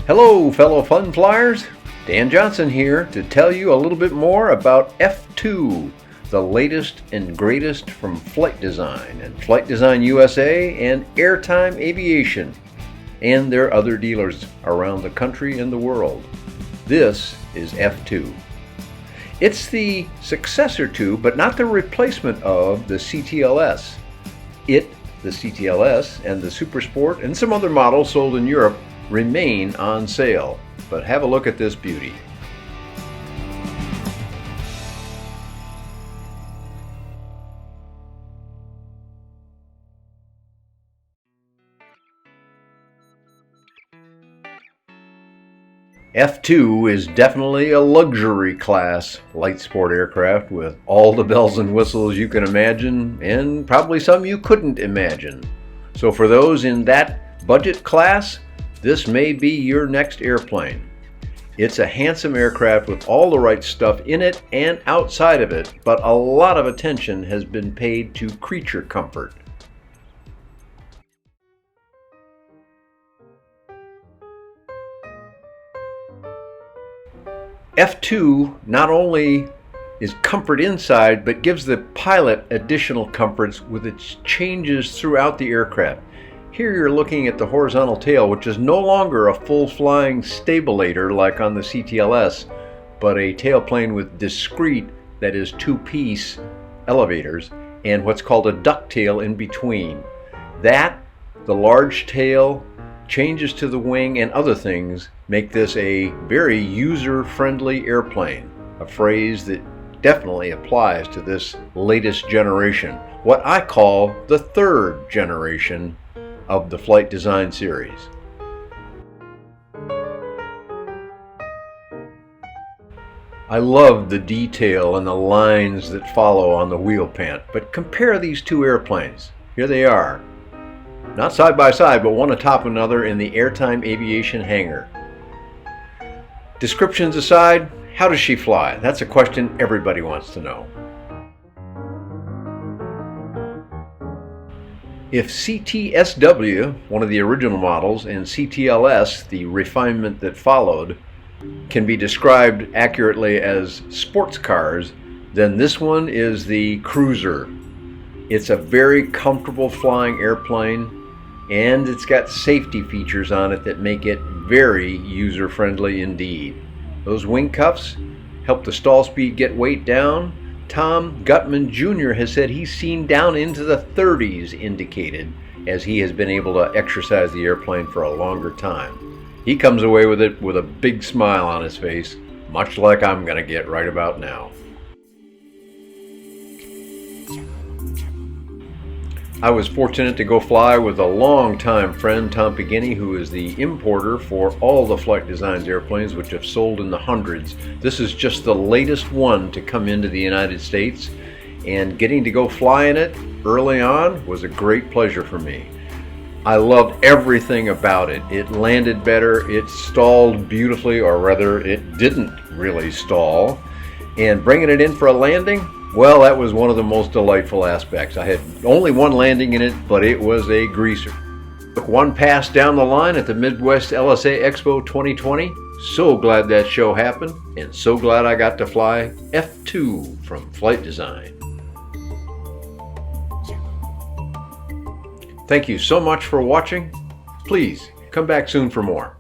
Hello fellow fun flyers, Dan Johnson here to tell you a little bit more about F2, the latest and greatest from Flight Design and Flight Design USA and Airtime Aviation and their other dealers around the country and the world. This is F2. It's the successor to, but not the replacement of, the CTLS. The CTLS and the Super Sport and some other models sold in Europe remain on sale, but have a look at this beauty. F2 is definitely a luxury class light sport aircraft with all the bells and whistles you can imagine and probably some you couldn't imagine. So for those in that budget class, this may be your next airplane. It's a handsome aircraft with all the right stuff in it and outside of it, but a lot of attention has been paid to creature comfort. F2 not only is comfort inside, but gives the pilot additional comforts with its changes throughout the aircraft. Here you're looking at the horizontal tail, which is no longer a full flying stabilator like on the CTLS, but a tailplane with discrete, that is two-piece elevators, and what's called a ducktail in between. That, the large tail, changes to the wing, and other things make this a very user-friendly airplane, a phrase that definitely applies to this latest generation, what I call the third generation of the Flight Design series. I love the detail and the lines that follow on the wheel pant, but compare these two airplanes. Here they are, not side by side, but one atop another in the Airtime Aviation hangar. Descriptions aside, how does she fly? That's a question everybody wants to know. If CTSW, one of the original models, and CTLS, the refinement that followed, can be described accurately as sports cars, then this one is the cruiser. It's a very comfortable flying airplane, and it's got safety features on it that make it very user-friendly indeed. Those wing cuffs help the stall speed get weight down. Tom Gutman Jr. has said he's seen down into the 30s indicated as he has been able to exercise the airplane for a longer time. He comes away with it with a big smile on his face, much like I'm going to get right about now. I was fortunate to go fly with a longtime friend, Tom Pagini, who is the importer for all the Flight Designs airplanes, which have sold in the hundreds. This is just the latest one to come into the United States, and getting to go fly in it early on was a great pleasure for me. I loved everything about it. It landed better, it stalled beautifully, or rather it didn't really stall, and bringing it in for a landing, well, that was one of the most delightful aspects. I had only one landing in it, but it was a greaser. Took one pass down the line at the Midwest LSA Expo 2020. So glad that show happened, and so glad I got to fly F2 from Flight Design. Thank you so much for watching. Please come back soon for more.